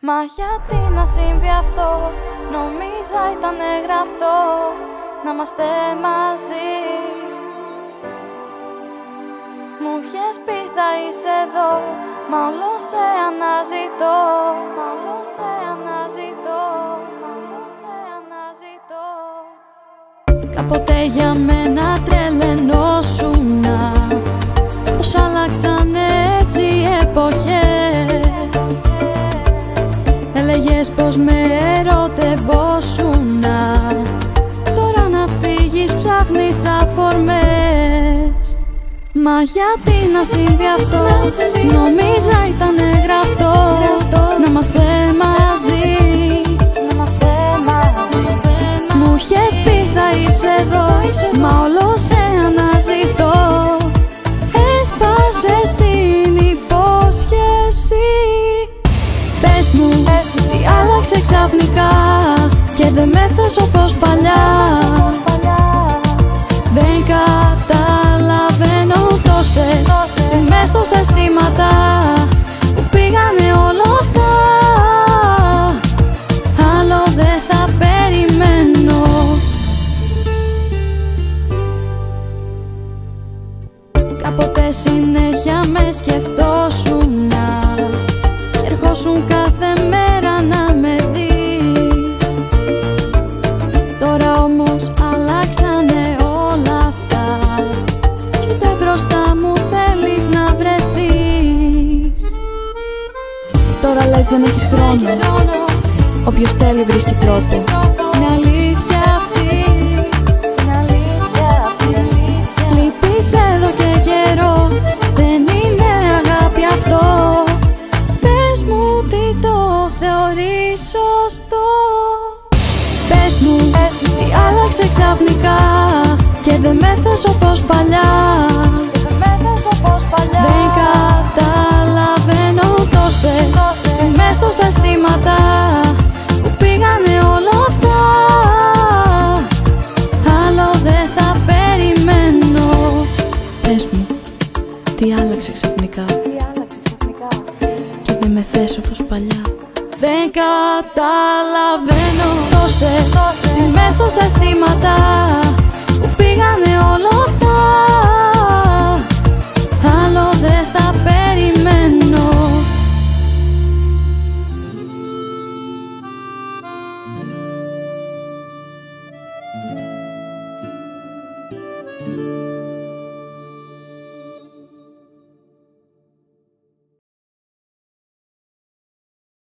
Μα γιατί να συμβεί αυτό, νόμιζα ήταν γραφτό να είμαστε μαζί. Μου είχες πει θα είσαι εδώ, μα όλο σε αναζητώ. Κάποτε για μένα τρελαινόσουνα, πως άλλαξαν έτσι οι εποχές. Έλεγες πως με ερωτευόσουνα, τώρα να φύγεις ψάχνεις αφορμές. Μα γιατί να συμβεί αυτό, νόμιζα ήταν γραφτό να είμαστε μαζί. Μου είχες πει θα είσαι εδώ, μα όλο σε αναζητώ. Έσπασες την υπόσχεση. Πες μου, τι άλλαξε ξαφνικά και δεν με θες όπως παλιά. Δεν καταλαβαίνω τόσες στιγμές, τόσα αισθήματα που πήγανε όλα αυτά. Άλλο δεν θα περιμένω. Κάποτε συνέχεια με σκεφτόσουνα, ερχόσουν κάθε μέρα να με δεις. Τώρα όμως αλλάξανε όλα αυτά κι ούτε μπροστά μου θέλεις να βρεθείς. Τώρα λες δεν έχεις χρόνο, όποιος θέλει βρίσκει τρόπο. Είναι αλήθεια αυτή, λείπεις εδώ και καιρό, δεν είναι αγάπη αυτό. Πες μου τι το θεωρείς σωστό. Πες μου, τι άλλαξε ξαφνικά και δεν με θες όπως παλιά. Δεν καταλαβαίνω τόσες στιγμές, τόσα αισθήματα που πήγανε όλα αυτά. Άλλο δεν θα περιμένω. Πες μου, τι άλλαξε ξαφνικά και δεν με θες όπως παλιά. Δεν καταλαβαίνω τόσες στιγμές, τόσα αισθήματα που πήγανε όλα αυτά.